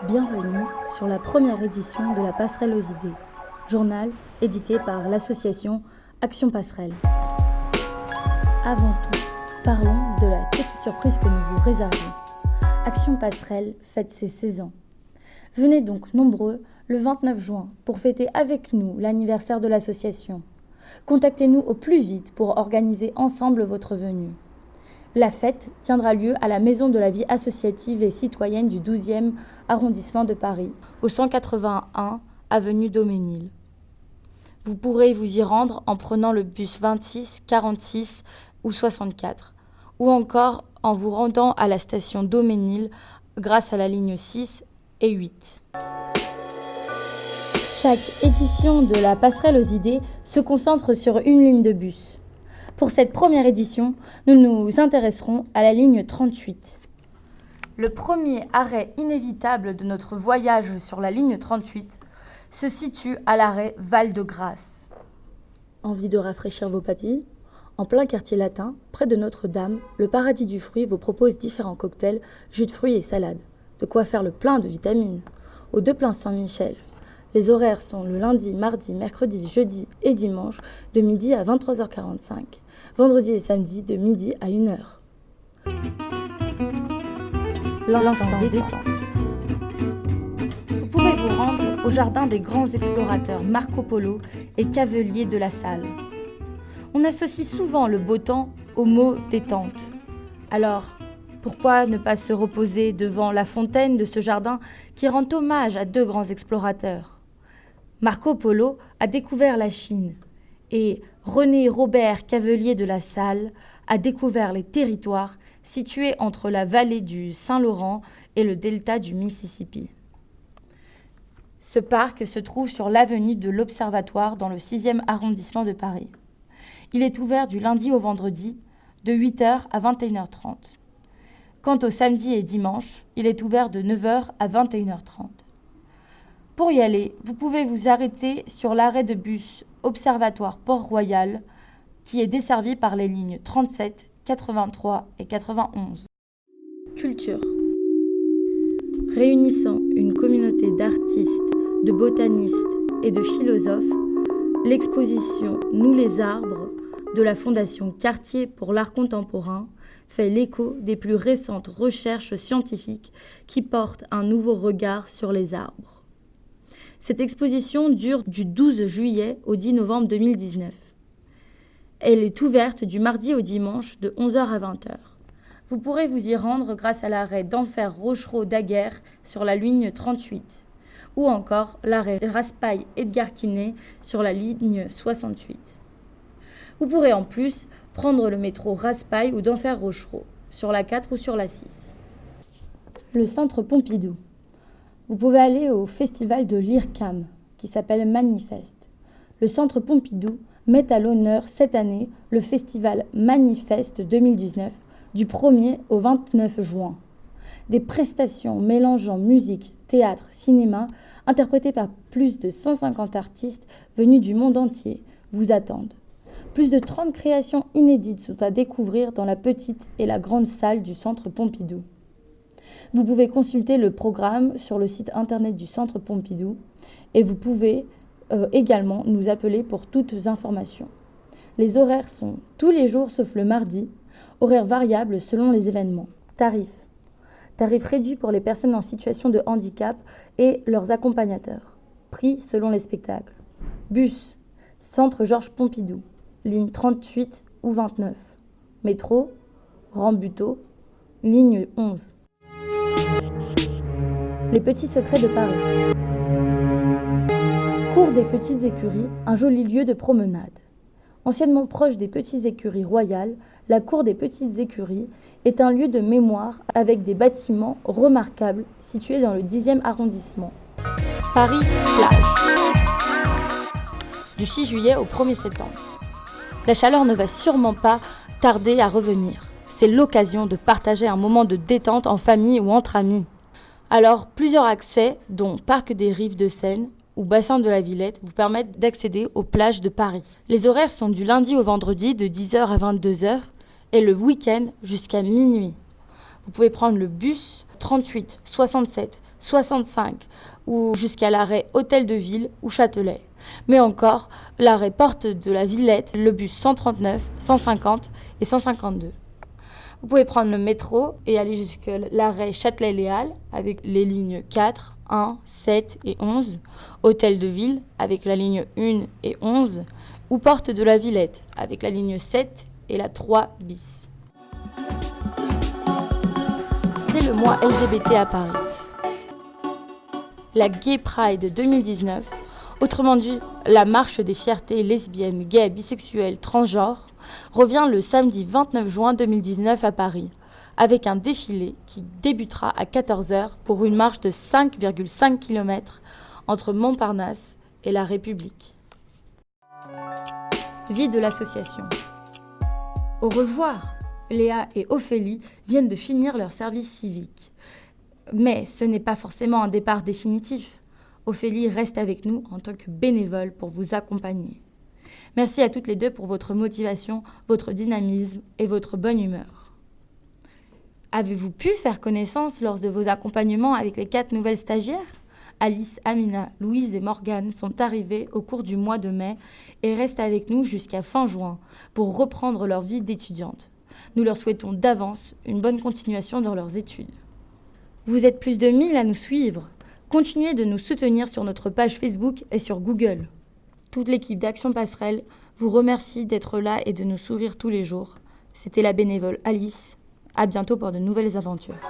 Bienvenue sur la première édition de la Passerelle aux idées, journal édité par l'association Action Passerelle. Avant tout, parlons de la petite surprise que nous vous réservons. Action Passerelle fête ses 16 ans. Venez donc nombreux le 29 juin pour fêter avec nous l'anniversaire de l'association. Contactez-nous au plus vite pour organiser ensemble votre venue. La fête tiendra lieu à la Maison de la vie associative et citoyenne du 12e arrondissement de Paris, au 181 avenue Daumesnil. Vous pourrez vous y rendre en prenant le bus 26, 46 ou 64, ou encore en vous rendant à la station Daumesnil grâce à la ligne 6 et 8. Chaque édition de la Passerelle aux idées se concentre sur une ligne de bus. Pour cette première édition, nous nous intéresserons à la ligne 38. Le premier arrêt inévitable de notre voyage sur la ligne 38 se situe à l'arrêt Val-de-Grâce. Envie de rafraîchir vos papilles ? En plein quartier latin, près de Notre-Dame, le Paradis du Fruit vous propose différents cocktails, jus de fruits et salades. De quoi faire le plein de vitamines. Aux 2 Plains Saint-Michel. Les horaires sont le lundi, mardi, mercredi, jeudi et dimanche de midi à 23h45. Vendredi et samedi de midi à 1h. L'instant détente. Vous pouvez vous rendre au jardin des grands explorateurs Marco Polo et Cavelier de la Salle. On associe souvent le beau temps au mot détente. Alors, pourquoi ne pas se reposer devant la fontaine de ce jardin qui rend hommage à 2 grands explorateurs ? Marco Polo a découvert la Chine et René Robert Cavelier de la Salle a découvert les territoires situés entre la vallée du Saint-Laurent et le delta du Mississippi. Ce parc se trouve sur l'avenue de l'Observatoire dans le 6e arrondissement de Paris. Il est ouvert du lundi au vendredi de 8h à 21h30. Quant au samedi et dimanche, il est ouvert de 9h à 21h30. Pour y aller, vous pouvez vous arrêter sur l'arrêt de bus Observatoire Port-Royal qui est desservi par les lignes 37, 83 et 91. Culture. Réunissant une communauté d'artistes, de botanistes et de philosophes, l'exposition Nous les arbres de la Fondation Cartier pour l'art contemporain fait l'écho des plus récentes recherches scientifiques qui portent un nouveau regard sur les arbres. Cette exposition dure du 12 juillet au 10 novembre 2019. Elle est ouverte du mardi au dimanche de 11h à 20h. Vous pourrez vous y rendre grâce à l'arrêt d'Enfer Rochereau-Daguerre sur la ligne 38 ou encore l'arrêt Raspail-Edgar Quinet sur la ligne 68. Vous pourrez en plus prendre le métro Raspail ou d'Enfer Rochereau sur la 4 ou sur la 6. Le Centre Pompidou. Vous pouvez aller au festival de l'IRCAM, qui s'appelle Manifeste. Le Centre Pompidou met à l'honneur cette année le festival Manifeste 2019, du 1er au 29 juin. Des prestations mélangeant musique, théâtre, cinéma, interprétées par plus de 150 artistes venus du monde entier, vous attendent. Plus de 30 créations inédites sont à découvrir dans la petite et la grande salle du Centre Pompidou. Vous pouvez consulter le programme sur le site internet du Centre Pompidou et vous pouvez également nous appeler pour toutes informations. Les horaires sont tous les jours sauf le mardi, horaires variables selon les événements. Tarifs. Tarifs réduits pour les personnes en situation de handicap et leurs accompagnateurs. Prix selon les spectacles. Bus, Centre Georges Pompidou, ligne 38 ou 29. Métro, Rambuteau, ligne 11. Les petits secrets de Paris. Cours des Petites Écuries, un joli lieu de promenade. Anciennement proche des Petites Écuries royales, la Cour des Petites Écuries est un lieu de mémoire avec des bâtiments remarquables situés dans le 10e arrondissement. Paris, plage. Du 6 juillet au 1er septembre. La chaleur ne va sûrement pas tarder à revenir. C'est l'occasion de partager un moment de détente en famille ou entre amis. Alors, plusieurs accès, dont Parc des Rives de Seine ou Bassin de la Villette, vous permettent d'accéder aux plages de Paris. Les horaires sont du lundi au vendredi de 10h à 22h et le week-end jusqu'à minuit. Vous pouvez prendre le bus 38, 67, 65 ou jusqu'à l'arrêt Hôtel de Ville ou Châtelet. Mais encore, l'arrêt Porte de la Villette, le bus 139, 150 et 152. Vous pouvez prendre le métro et aller jusqu'à l'arrêt Châtelet-Les Halles avec les lignes 4, 1, 7 et 11, Hôtel de Ville avec la ligne 1 et 11, ou Porte de la Villette avec la ligne 7 et la 3 bis. C'est le mois LGBT à Paris. La Gay Pride 2019, autrement dit la marche des fiertés lesbiennes, gays, bisexuelles, transgenres, revient le samedi 29 juin 2019 à Paris, avec un défilé qui débutera à 14h pour une marche de 5,5 km entre Montparnasse et la République. Vie de l'association. Au revoir, Léa et Ophélie viennent de finir leur service civique. Mais ce n'est pas forcément un départ définitif. Ophélie reste avec nous en tant que bénévole pour vous accompagner. Merci à toutes les deux pour votre motivation, votre dynamisme et votre bonne humeur. Avez-vous pu faire connaissance lors de vos accompagnements avec les 4 nouvelles stagiaires ? Alice, Amina, Louise et Morgane sont arrivées au cours du mois de mai et restent avec nous jusqu'à fin juin pour reprendre leur vie d'étudiante. Nous leur souhaitons d'avance une bonne continuation dans leurs études. Vous êtes plus de 1000 à nous suivre. Continuez de nous soutenir sur notre page Facebook et sur Google. Toute l'équipe d'Action Passerelle vous remercie d'être là et de nous sourire tous les jours. C'était la bénévole Alice. À bientôt pour de nouvelles aventures.